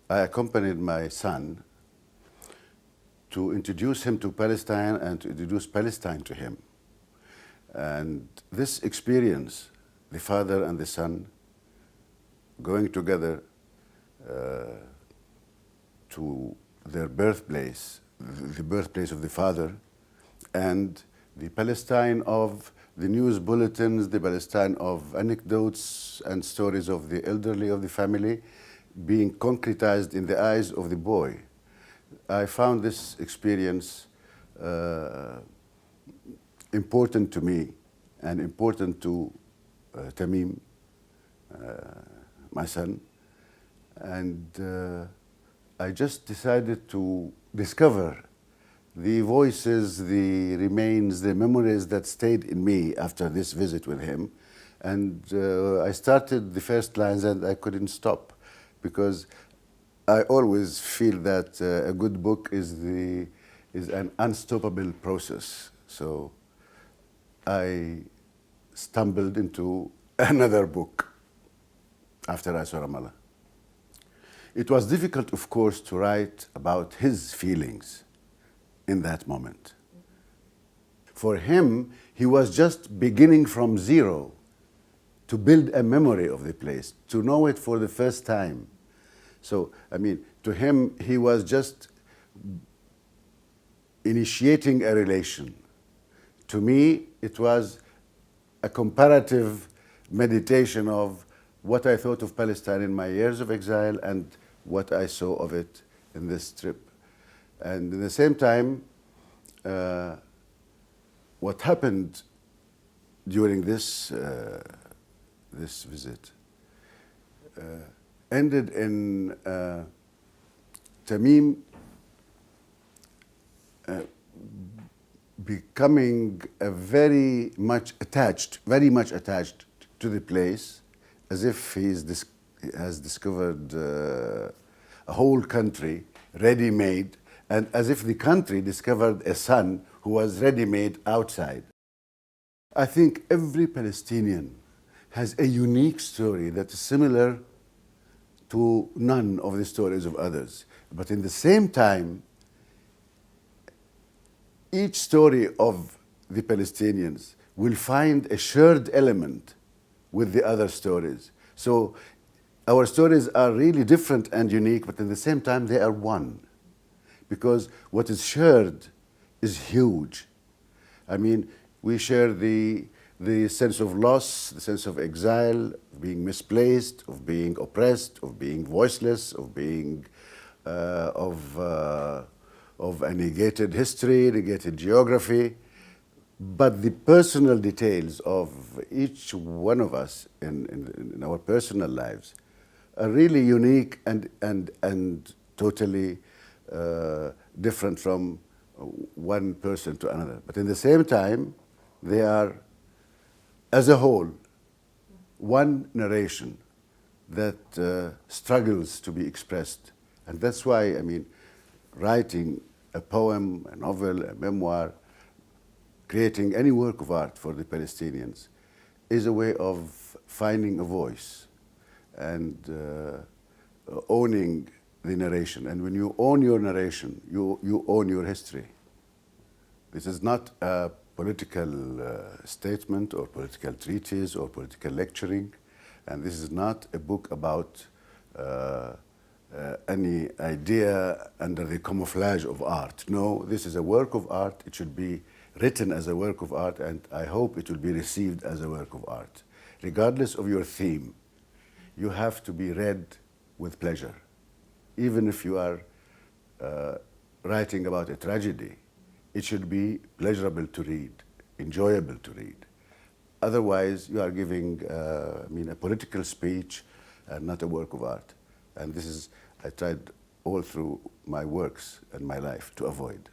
I accompanied my son to introduce him to Palestine and to introduce Palestine to him. And this experience, the father and the son going together to their birthplace, the birthplace of the father, and the Palestine of the news bulletins, the Palestine of anecdotes and stories of the elderly of the family being concretized in the eyes of the boy. I found this experience important to me and important to Tamim, my son. And I just decided to discover the voices, the remains, the memories that stayed in me after this visit with him. And I started the first lines and I couldn't stop, because I always feel that a good book is an unstoppable process. So I stumbled into another book after I Saw Ramallah. It was difficult, of course, to write about his feelings in that moment. For him, he was just beginning from zero to build a memory of the place, to know it for the first time. So, I mean, to him, he was just initiating a relation. To me, it was a comparative meditation of what I thought of Palestine in my years of exile and what I saw of it in this trip. And at the same time, what happened during this visit ended in Tamim becoming very much attached to the place, as if he has discovered a whole country ready-made, and as if the country discovered a son who was ready-made outside. I think every Palestinian has a unique story that is similar to none of the stories of others. But in the same time, each story of the Palestinians will find a shared element with the other stories. So our stories are really different and unique, but at the same time they are one. Because what is shared is huge. I mean, we share the sense of loss, the sense of exile, of being misplaced, of being oppressed, of being voiceless, of being of a negated history, negated geography. But the personal details of each one of us in our personal lives are really unique and totally different from one person to another. But in the same time, they are, as a whole, one narration that struggles to be expressed. And that's why, I mean, writing a poem, a novel, a memoir, creating any work of art for the Palestinians is a way of finding a voice and owning the narration. And when you own your narration, you own your history. This is not a political statement or political treatise or political lecturing. And this is not a book about any idea under the camouflage of art. No, this is a work of art. It should be written as a work of art, and I hope it will be received as a work of art. Regardless of your theme, you have to be read with pleasure. Even if you are writing about a tragedy, it should be pleasurable to read, enjoyable to read. Otherwise, you are giving a political speech and not a work of art. And this is, I tried all through my works and my life to avoid.